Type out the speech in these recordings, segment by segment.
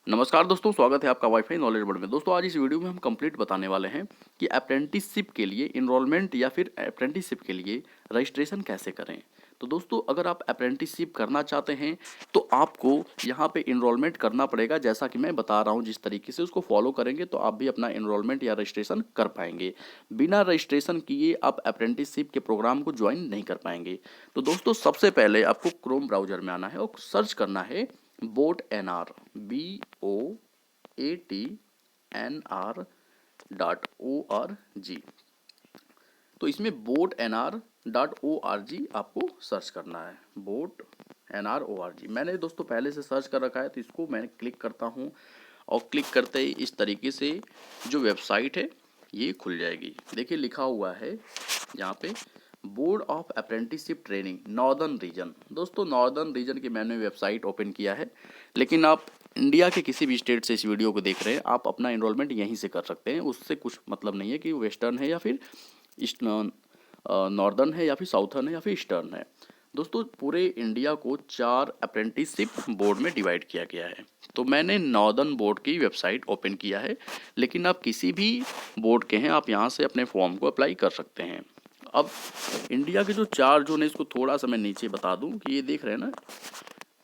नमस्कार दोस्तों, स्वागत है आपका वाईफाई नॉलेज वर्ल्ड में। दोस्तों आज इस वीडियो में हम कंप्लीट बताने वाले हैं कि अप्रेंटिसशिप के लिए इनरोलमेंट या फिर अप्रेंटिसशिप के लिए रजिस्ट्रेशन कैसे करें। तो दोस्तों अगर आप अप्रेंटिसशिप करना चाहते हैं तो आपको यहाँ पे इनरोलमेंट करना पड़ेगा। जैसा कि मैं बता रहा हूँ, जिस तरीके से उसको फॉलो करेंगे तो आप भी अपना इनरोलमेंट या रजिस्ट्रेशन कर पाएंगे। बिना रजिस्ट्रेशन किए आप अप्रेंटिसशिप के प्रोग्राम को ज्वाइन नहीं कर पाएंगे। तो दोस्तों सबसे पहले आपको क्रोम ब्राउजर में आना है और सर्च करना है बोट एन आर BOATNR.ORG। तो इसमें BOATNR.ORG आपको सर्च करना है। BOATNR.ORG मैंने दोस्तों पहले से सर्च कर रखा है, तो इसको मैं क्लिक करता हूँ और क्लिक करते ही इस तरीके से जो वेबसाइट है ये खुल जाएगी। देखिए लिखा हुआ है यहाँ पे board of apprenticeship training northern region. दोस्तों नॉर्दर्न रीजन की मैंने वेबसाइट ओपन किया है, लेकिन आप इंडिया के किसी भी स्टेट से इस वीडियो को देख रहे हैं, आप अपना एनरोलमेंट यहीं से कर सकते हैं। उससे कुछ मतलब नहीं है कि वेस्टर्न है या फिर ईस्ट नॉर्दर्न है या फिर साउथर्न है या फिर ईस्टर्न है। दोस्तों पूरे इंडिया को 4 अप्रेंटिसशिप बोर्ड में डिवाइड किया गया है। तो मैंने नॉर्दर्न बोर्ड की वेबसाइट ओपन किया है, लेकिन आप किसी भी बोर्ड के हैं आप यहाँ से अपने फॉर्म को अप्लाई कर सकते हैं। अब इंडिया के जो 4 जोन है, इसको थोड़ा सा मैं नीचे बता दूं कि ये देख रहे हैं ना,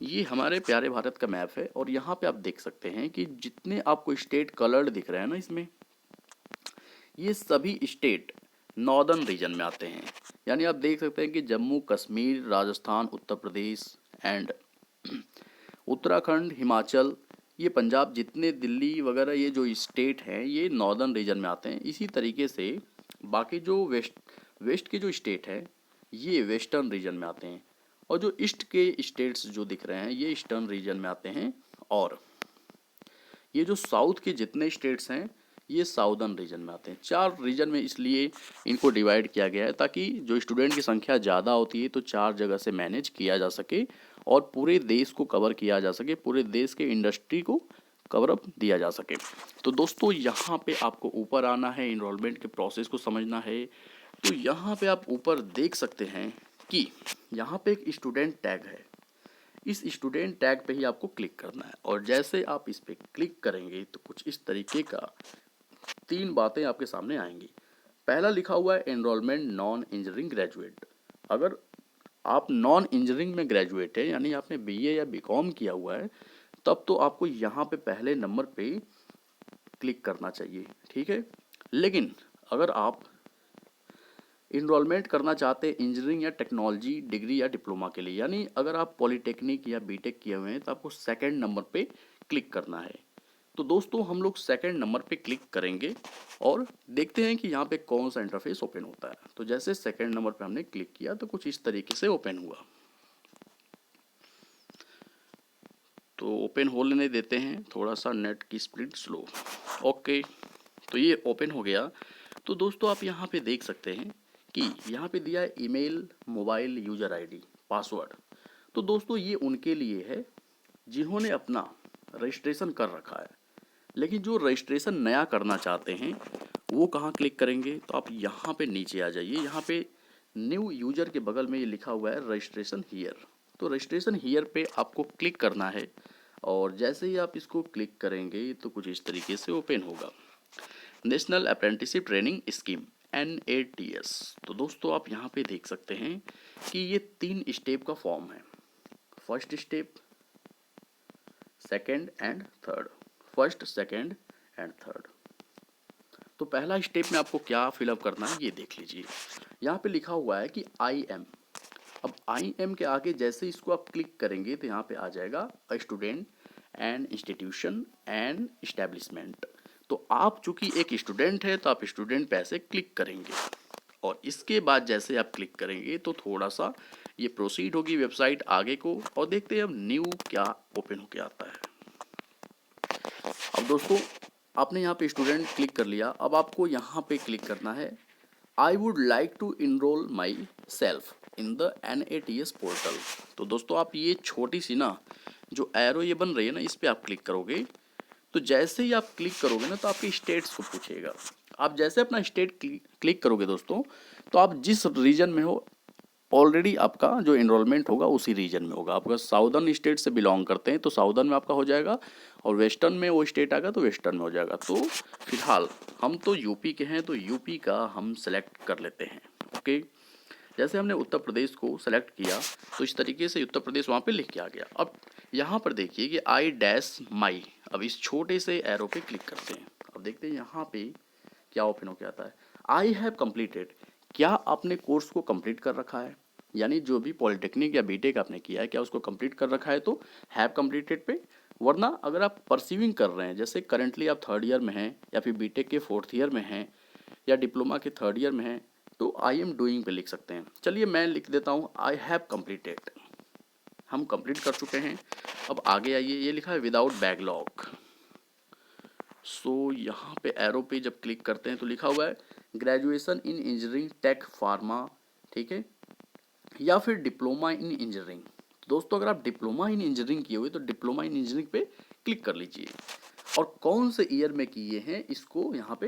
ये हमारे प्यारे भारत का मैप है। और यहाँ पे आप देख सकते हैं कि जितने आपको स्टेट कलर्ड दिख रहे हैं ना, इसमें ये सभी स्टेट नॉर्दर्न रीजन में आते हैं। यानी आप देख सकते हैं कि जम्मू कश्मीर, राजस्थान, उत्तर प्रदेश एंड उत्तराखंड, हिमाचल, ये पंजाब, जितने दिल्ली वगैरह ये जो स्टेट हैं ये नॉर्दर्न रीजन में आते हैं। इसी तरीके से बाकी जो वेस्ट के जो स्टेट हैं ये वेस्टर्न रीजन में आते हैं, और जो ईस्ट के स्टेट्स जो दिख रहे हैं ये ईस्टर्न रीजन में आते हैं, और ये जो साउथ के जितने स्टेट्स हैं ये साउदर्न रीजन में आते हैं। 4 रीजन में इसलिए इनको डिवाइड किया गया है ताकि जो स्टूडेंट की संख्या ज़्यादा होती है तो 4 जगह से मैनेज किया जा सके और पूरे देश को कवर किया जा सके, पूरे देश के इंडस्ट्री को कवर अप दिया जा सके। तो दोस्तों यहाँ पे आपको ऊपर आना है, इनरोलमेंट के प्रोसेस को समझना है। तो यहाँ पे आप ऊपर देख सकते हैं कि यहाँ पे एक स्टूडेंट टैग है। इस स्टूडेंट टैग पे ही आपको क्लिक करना है, और जैसे आप इस पे क्लिक करेंगे तो कुछ इस तरीके का 3 बातें आपके सामने आएंगी। पहला लिखा हुआ है एनरोलमेंट नॉन इंजीनियरिंग ग्रेजुएट। अगर आप नॉन इंजीनियरिंग में ग्रेजुएट है, यानी आपने BA या BCom किया हुआ है, तब तो आपको यहाँ पे पहले नंबर पे क्लिक करना चाहिए, ठीक है। लेकिन अगर आप इनरोलमेंट करना चाहते हैं इंजीनियरिंग या टेक्नोलॉजी डिग्री या डिप्लोमा के लिए, यानी अगर आप पॉलिटेक्निक या बीटेक किए हुए हैं, तो आपको सेकंड नंबर पे क्लिक करना है। तो दोस्तों हम लोग सेकंड नंबर पे क्लिक करेंगे और देखते हैं कि यहाँ पे कौन सा इंटरफेस ओपन होता है। तो जैसे सेकंड नंबर पे हमने क्लिक किया तो कुछ इस तरीके से ओपन हुआ। तो ओपन हो लेने देते हैं, थोड़ा सा नेट की स्पीड स्लो। ओके, तो ये ओपन हो गया। तो दोस्तों आप यहाँ पे देख सकते हैं कि यहाँ पे दिया है email, mobile, user ID, password. तो दोस्तों ये उनके लिए है जिन्होंने अपना रजिस्ट्रेशन कर रखा है। लेकिन जो रजिस्ट्रेशन नया करना चाहते हैं वो कहाँ क्लिक करेंगे, तो आप यहाँ पे नीचे आ जाइए। यहाँ पे न्यू यूजर के बगल में ये लिखा हुआ है रजिस्ट्रेशन हियर। तो रजिस्ट्रेशन हियर पे आपको क्लिक करना है, और जैसे ही आप इसको क्लिक करेंगे तो कुछ इस तरीके से ओपन होगा, national apprenticeship training scheme NATS। तो दोस्तों आप यहाँ पे देख सकते हैं कि ये 3 स्टेप का फॉर्म है। First step, second and third. First, second and third. तो पहला स्टेप में आपको क्या फिलअप करना है ये देख लीजिए। यहाँ पे लिखा हुआ है कि IM। अब IM के आगे जैसे इसको आप क्लिक करेंगे तो यहाँ पे आ जाएगा a student and institution and establishment. तो आप चूंकि एक स्टूडेंट है तो आप स्टूडेंट पे ऐसे क्लिक करेंगे, और इसके बाद जैसे आप क्लिक करेंगे तो थोड़ा सा ये प्रोसीड होगी वेबसाइट आगे को, और देखते हैं अब न्यू क्या ओपन होके आता है। अब दोस्तों आपने यहाँ पे स्टूडेंट क्लिक कर लिया। अब आपको यहाँ पे क्लिक करना है I would like to enroll myself in the NATS portal. तो दोस्तों आप ये छोटी सी ना जो एरो ये बन रही है ना, इस पर आप क्लिक करोगे। तो जैसे ही आप क्लिक करोगे ना तो आपके स्टेट्स को पूछेगा। आप जैसे अपना स्टेट क्लिक करोगे दोस्तों, तो आप जिस रीजन में हो ऑलरेडी आपका जो एनरोलमेंट होगा उसी रीजन में होगा। आपका साउदर्न स्टेट से बिलोंग करते हैं तो साउदर्न में आपका हो जाएगा, और वेस्टर्न में वो स्टेट आएगा तो वेस्टर्न में हो जाएगा। तो फिलहाल हम तो यूपी के हैं तो यूपी का हम सेलेक्ट कर लेते हैं। ओके, जैसे हमने उत्तर प्रदेश को सेलेक्ट किया तो इस तरीके से उत्तर प्रदेश वहाँ पे लिख के आ गया। अब यहाँ पर देखिए कि आई डैश माई, अब इस छोटे से एरो पे क्लिक करते हैं। अब देखते हैं यहाँ पे क्या ओपन हो के आता है। आई हैव कंप्लीटेड, क्या आपने कोर्स को कंप्लीट कर रखा है, यानी जो भी पॉलिटेक्निक या बीटेक आपने किया है क्या उसको कंप्लीट कर रखा है, तो हैव कंप्लीटेड पे। वरना अगर आप परसीविंग कर रहे हैं, जैसे करंटली आप 3rd ईयर में हैं या फिर बीटेक के 4th ईयर में हैं या डिप्लोमा के 3rd ईयर में हैं, तो आई एम डूइंग पे लिख सकते हैं। चलिए मैं लिख देता हूँ आई हैव कंप्लीटेड, हम कंप्लीट कर चुके हैं। अब आगे आइए, ये लिखा है विदाउट बैकलॉग। सो यहाँ पे एरो पे जब क्लिक करते हैं तो लिखा हुआ है graduation in engineering tech pharma, ठीक है, या फिर डिप्लोमा इन इंजीनियरिंग। दोस्तों अगर आप डिप्लोमा इन इंजीनियरिंग किए हुए तो डिप्लोमा इन इंजीनियरिंग पे क्लिक कर लीजिए, और कौन से ईयर में किए हैं इसको यहाँ पे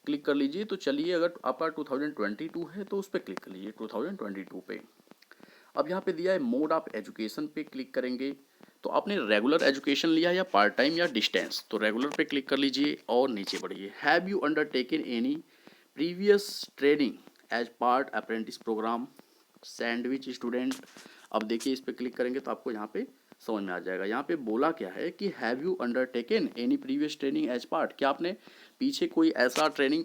क्लिक कर लीजिए। तो चलिए अगर आपका 2022 है तो उस पर क्लिक कर लीजिए 2022 पे। अब यहाँ पे दिया है मोड ऑफ एजुकेशन पे क्लिक करेंगे तो आपने रेगुलर एजुकेशन लिया या पार्ट टाइम या डिस्टेंस, तो रेगुलर पे क्लिक कर लीजिए और नीचे बढ़िए। Have you undertaken any previous training as part apprentice programme sandwich student. अब देखिए इस पर क्लिक करेंगे तो आपको यहाँ पे समझ में आ जाएगा। यहाँ पे बोला क्या है कि have you undertaken any previous training as part, क्या आपने पीछे कोई ऐसा ट्रेनिंग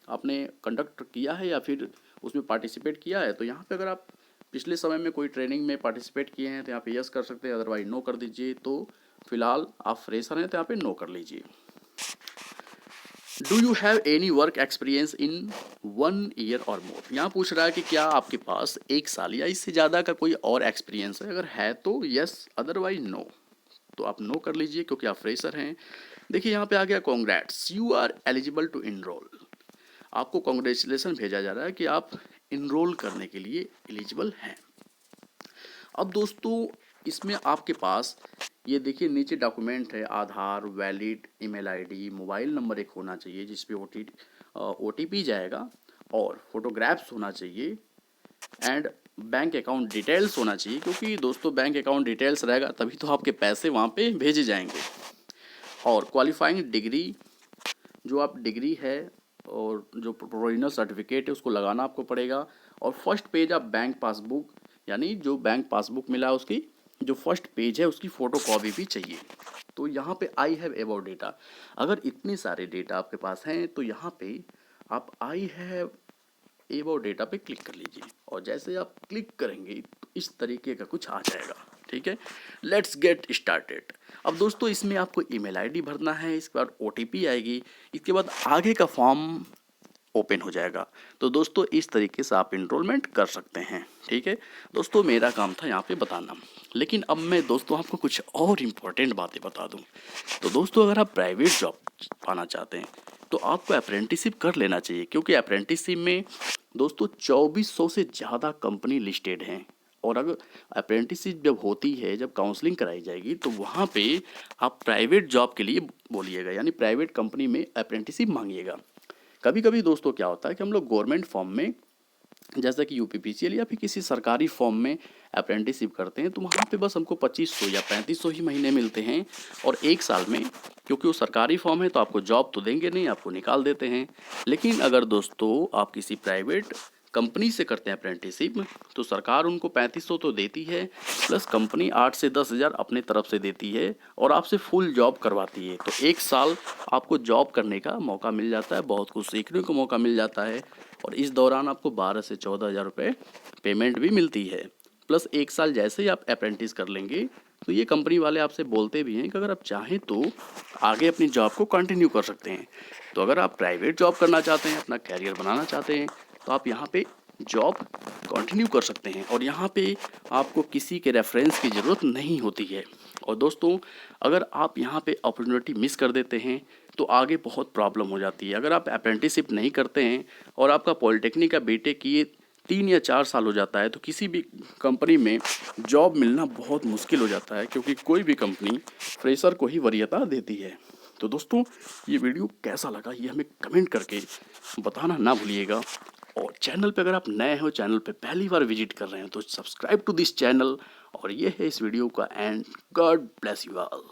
आपने कंडक्ट किया है या फिर उसमें पार्टिसिपेट किया है। तो यहाँ पे अगर आप पिछले समय में कोई ट्रेनिंग में पार्टिसिपेट किए हैं तो यहाँ पे यस कर सकते हैं, अदरवाइज नो कर दीजिए। तो फिलहाल आप फ्रेशर हैं तो यहाँ पे नो कर लीजिए। Do you have any work experience in 1 year और मोर, यहाँ पूछ रहा है कि क्या आपके पास 1 साल या इससे ज़्यादा का कोई और एक्सपीरियंस है। अगर है तो यस, अदरवाइज नो, तो आप नो कर लीजिए क्योंकि आप फ्रेशर हैं। देखिए यहाँ पे आ गया congrats you are eligible to enroll, आपको कॉन्ग्रेचुलेसन भेजा जा रहा है कि आप इनरोल करने के लिए एलिजिबल हैं। अब दोस्तों इसमें आपके पास ये देखिए नीचे डॉक्यूमेंट है, Aadhaar, valid email ID, mobile number एक होना चाहिए जिस पे OTP जाएगा, और फोटोग्राफ्स होना चाहिए, एंड बैंक अकाउंट डिटेल्स होना चाहिए, क्योंकि दोस्तों बैंक अकाउंट डिटेल्स रहेगा तभी तो आपके पैसे वहाँ पे भेजे जाएंगे। और क्वालिफाइंग डिग्री, जो आप डिग्री है और जो प्रोविजनल सर्टिफिकेट है उसको लगाना आपको पड़ेगा। और फर्स्ट पेज आप बैंक पासबुक, यानी जो बैंक पासबुक मिला है उसकी जो फर्स्ट पेज है उसकी फ़ोटो कॉपी भी चाहिए। तो यहाँ पे आई हैव अबाउट डेटा, अगर इतने सारे डेटा आपके पास हैं तो यहाँ पे आप आई हैव अबाउट डेटा पे क्लिक कर लीजिए, और जैसे आप क्लिक करेंगे तो इस तरीके का कुछ आ जाएगा। ठीक है, लेट्स गेट स्टार्टेड। अब दोस्तों इसमें आपको ईमेल आईडी भरना है, इसके बाद OTP आएगी, इसके बाद आगे का फॉर्म ओपन हो जाएगा। तो दोस्तों इस तरीके से आप इनरोलमेंट कर सकते हैं। ठीक है दोस्तों, मेरा काम था यहाँ पे बताना, लेकिन अब मैं दोस्तों आपको कुछ और इम्पोर्टेंट बातें बता दूँ। तो दोस्तों अगर आप प्राइवेट जॉब पाना चाहते हैं तो आपको अप्रेंटिसशिप कर लेना चाहिए, क्योंकि अप्रेंटिसशिप में दोस्तों 2400 से ज़्यादा कंपनी लिस्टेड हैं। और अगर अप्रेंटिसशिप जब होती है, जब काउंसलिंग कराई जाएगी तो वहाँ पे आप प्राइवेट जॉब के लिए बोलिएगा, यानी प्राइवेट कंपनी में अप्रेंटिसशिप मांगिएगा। कभी कभी दोस्तों क्या होता है कि हम लोग गवर्नमेंट फॉर्म में, जैसा कि UPPCL या फिर किसी सरकारी फॉर्म में अप्रेंटिसशिप करते हैं तो वहाँ पे बस हमको 2500 या 3500 ही महीने मिलते हैं, और 1 साल में, क्योंकि वो सरकारी फॉर्म है तो आपको जॉब तो देंगे नहीं, आपको निकाल देते हैं। लेकिन अगर दोस्तों आप किसी प्राइवेट कंपनी से करते हैं अप्रेंटिसशिप तो सरकार उनको 3500 तो देती है, प्लस कंपनी 8 से 10 हज़ार अपने तरफ से देती है और आपसे फुल जॉब करवाती है। तो 1 साल आपको जॉब करने का मौका मिल जाता है, बहुत कुछ सीखने को मौका मिल जाता है, और इस दौरान आपको 12 से 14 हज़ार रुपये पेमेंट भी मिलती है। प्लस 1 साल जैसे ही आप अप्रेंटिस कर लेंगे तो ये कंपनी वाले आपसे बोलते भी हैं कि अगर आप चाहें तो आगे अपनी जॉब को कंटिन्यू कर सकते हैं। तो अगर आप प्राइवेट जॉब करना चाहते हैं, अपना कैरियर बनाना चाहते हैं, तो आप यहाँ पे जॉब कंटिन्यू कर सकते हैं, और यहाँ पे आपको किसी के रेफरेंस की ज़रूरत नहीं होती है। और दोस्तों अगर आप यहाँ पे अपॉर्चुनिटी मिस कर देते हैं तो आगे बहुत प्रॉब्लम हो जाती है। अगर आप अप्रेंटिसशिप नहीं करते हैं और आपका पॉलिटेक्निक का बीटेक किए 3 या 4 साल हो जाता है तो किसी भी कंपनी में जॉब मिलना बहुत मुश्किल हो जाता है, क्योंकि कोई भी कंपनी फ्रेशर को ही वरीयता देती है। तो दोस्तों ये वीडियो कैसा लगा ये हमें कमेंट करके बताना ना भूलिएगा। और चैनल पे अगर आप नए हो, चैनल पे पहली बार विजिट कर रहे हैं तो सब्सक्राइब टू दिस चैनल। और ये है इस वीडियो का and. God bless you all.